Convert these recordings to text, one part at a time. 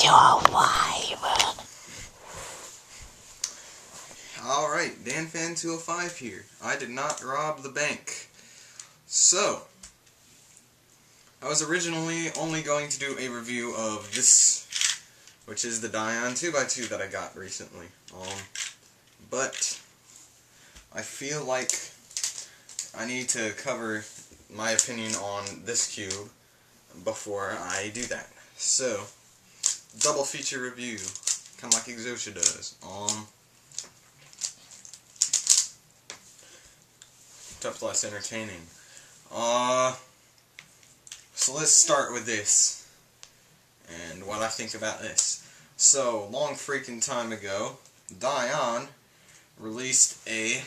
your wife. Alright, DanFan205 here. I did not rob the bank. So, I was originally only going to do a review of this, which is the Dayan 2x2 that I got recently. But I feel like I need to cover my opinion on this cube before I do that. So, double feature review, kind of like Exosha does. Tough less entertaining. So let's start with this and what I think about this. So, long freaking time ago, Dayan released a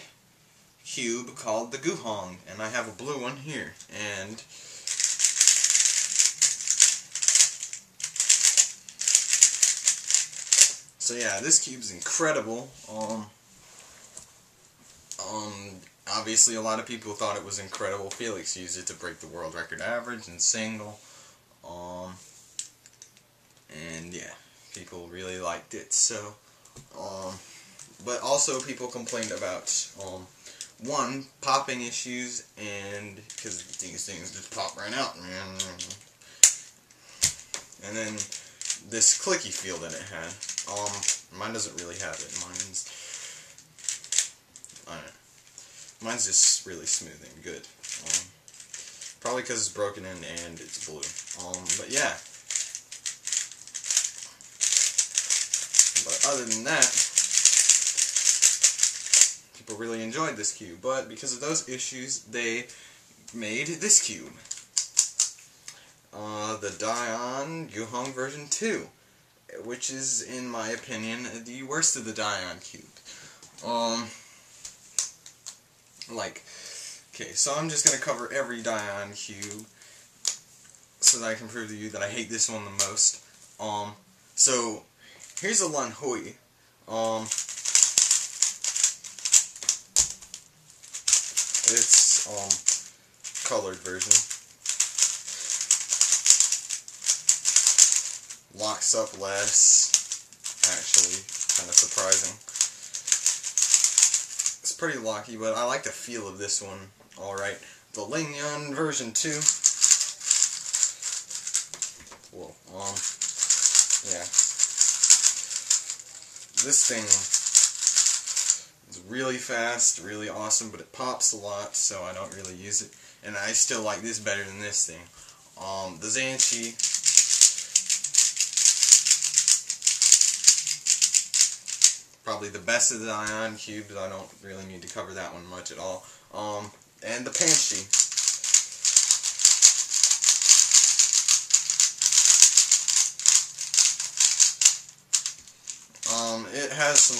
cube called the Guhong, and I have a blue one here. And so yeah, this cube's incredible. Obviously a lot of people thought it was incredible. Felix used it to break the world record average in single. And yeah, people really liked it. So, but also people complained about, one, popping issues, and because these things just pop right out, and then this clicky feel that it had. Mine doesn't really have it. Mine's just really smooth and good. Probably because it's broken in and it's blue. But yeah. But other than that, people really enjoyed this cube. But because of those issues, they made this cube. The Dayan Guhong version 2. Which is, in my opinion, the worst of the Dayan cube. Okay, so I'm just going to cover every Dayan cube so that I can prove to you that I hate this one the most. So, here's a Lan Hui. It's, colored version. Locks up less, actually, kind of surprising. It's pretty locky, but I like the feel of this one, alright. The Lingyun version 2. Whoa, yeah. This thing is really fast, really awesome, but it pops a lot, so I don't really use it. And I still like this better than this thing. The Zanchi, probably the best of the Dayan cubes. I don't really need to cover that one much at all. And the Panchi. It has some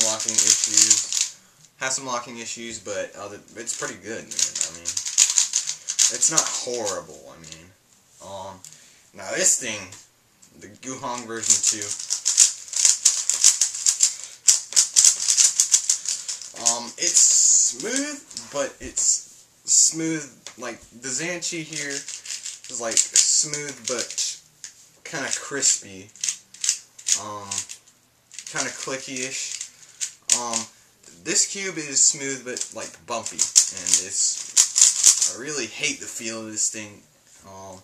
locking issues. But it's pretty good, man. I mean, it's not horrible. I mean, now this thing, the Guhong version 2. It's smooth, but it's smooth, like, the Zanchi here is, like, smooth, but kind of crispy, kind of clicky-ish. This cube is smooth, but, like, bumpy, and I really hate the feel of this thing, and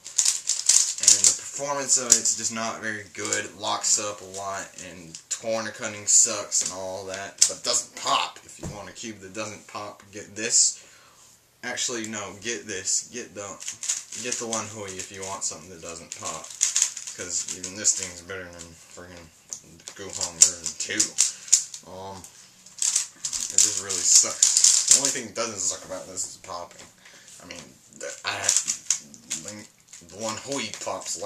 the performance of it's just not very good. It locks up a lot, and corner cutting sucks and all that, but doesn't pop. If you want a cube that doesn't pop, get this. Actually, no, get this. Get the Lan Hui if you want something that doesn't pop, because even this thing's better than friggin' the Guhong version 2. It just really sucks. The only thing that doesn't suck about this is popping. I mean, the Lan Hui pops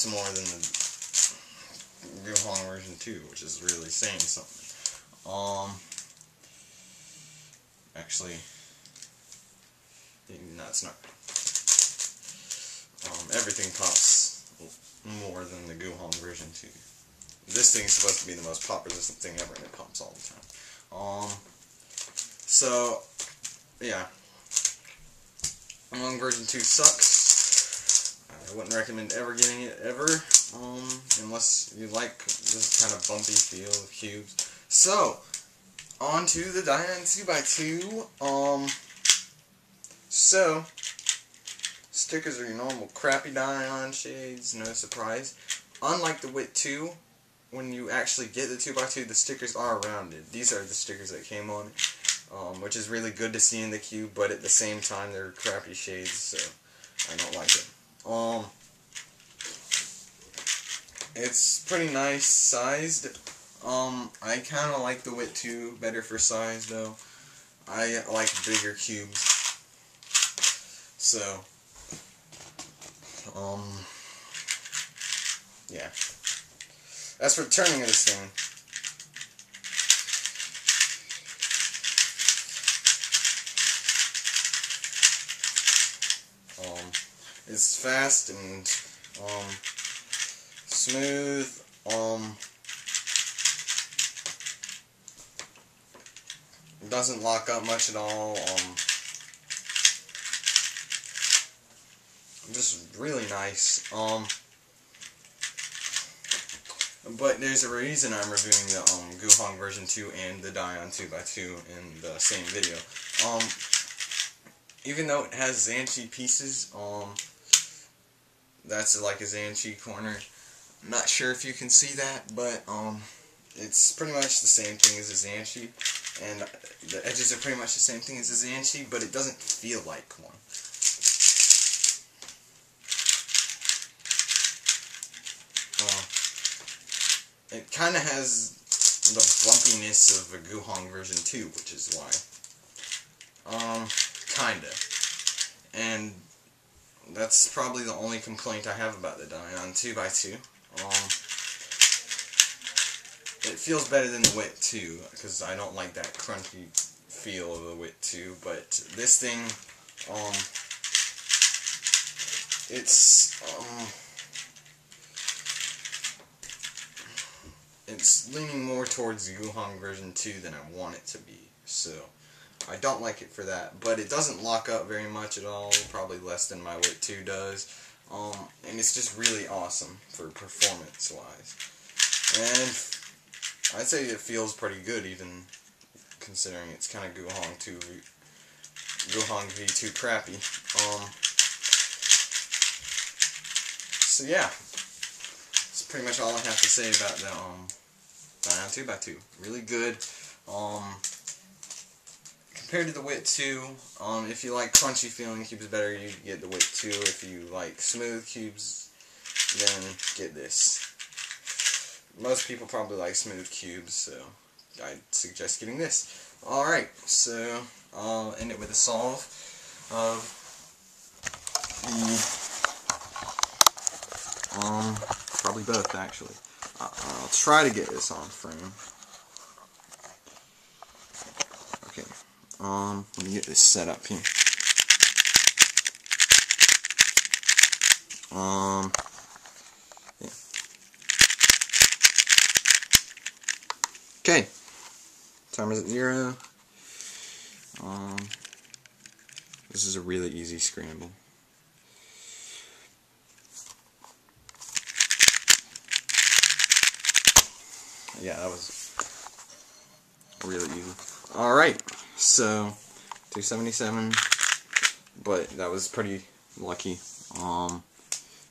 more than the Guhong version 2, which is really saying something. Actually, no, it's not. Everything pops more than the Guhong version 2. This thing's supposed to be the most pop-resistant thing ever, and it pops all the time. So, yeah. Guhong version 2 sucks. I wouldn't recommend ever getting it, ever. unless you like this kind of bumpy feel of cubes. So, on to the Dayan 2x2. So, stickers are your normal crappy Dayan shades, no surprise. Unlike the Wit 2, when you actually get the 2x2, the stickers are rounded. These are the stickers that came on it, which is really good to see in the cube, but at the same time they're crappy shades, so I don't like it. It's pretty nice sized. I kind of like the Wit 2 better for size, though. I like bigger cubes. So, yeah. As for turning of this thing, it's fast and smooth. It doesn't lock up much at all. Just really nice. But there's a reason I'm reviewing the Guhong version 2 and the Dayan 2x2 in the same video. Even though it has Zanchi pieces, that's like a Zanchi corner. I'm not sure if you can see that, but it's pretty much the same thing as a Zanchi, and the edges are pretty much the same thing as a Zanchi, but it doesn't feel like one. It kind of has the bumpiness of a Guhong version 2, which is why. Kinda. And that's probably the only complaint I have about the Dayan 2x2. It feels better than the Wit 2, because I don't like that crunchy feel of the Wit 2, but this thing, it's leaning more towards the Guhong version 2 than I want it to be, so I don't like it for that. But it doesn't lock up very much at all, probably less than my Wit 2 does, and it's just really awesome for performance-wise. And I'd say it feels pretty good, even considering it's kind of Guhong V2 crappy. So yeah, that's pretty much all I have to say about the Dayan 2x2. Really good. Compared to the Wit 2, if you like crunchy feeling cubes better, you get the Wit 2. If you like smooth cubes, then get this. Most people probably like smooth cubes, so I'd suggest getting this. Alright, so I'll end it with a solve of the, probably both actually. I'll try to get this on frame. Okay, let me get this set up here. Yeah. Okay, timer's at 0. This is a really easy scramble. Yeah, that was really easy. Alright, so 277, but that was pretty lucky.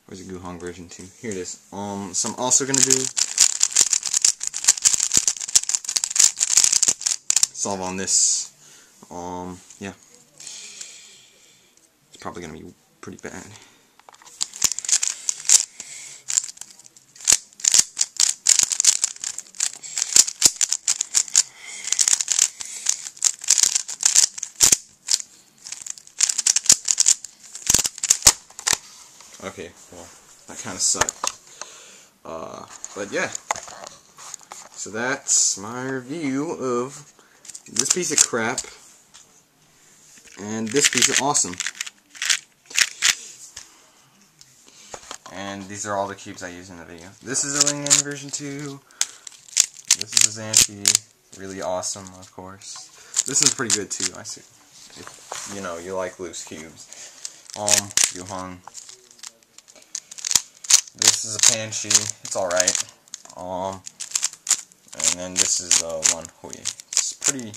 Where's the Guhong version 2? Here it is. So I'm also going to do solve on this. Yeah. It's probably going to be pretty bad. Okay, well, that kind of sucked. But yeah. So that's my review of this piece of crap and this piece of awesome. And these are all the cubes I use in the video. This is a Ling Yang version 2. This is a Zanchi. Really awesome, of course. This is pretty good too, I see. If, you know, you like loose cubes. Guhong This is a Panshi. It's alright. And then this is one Hui. It's pretty,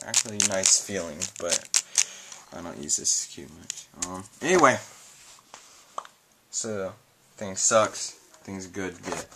actually nice feeling, but I don't use this cube much. Anyway, so things sucks, things good, get.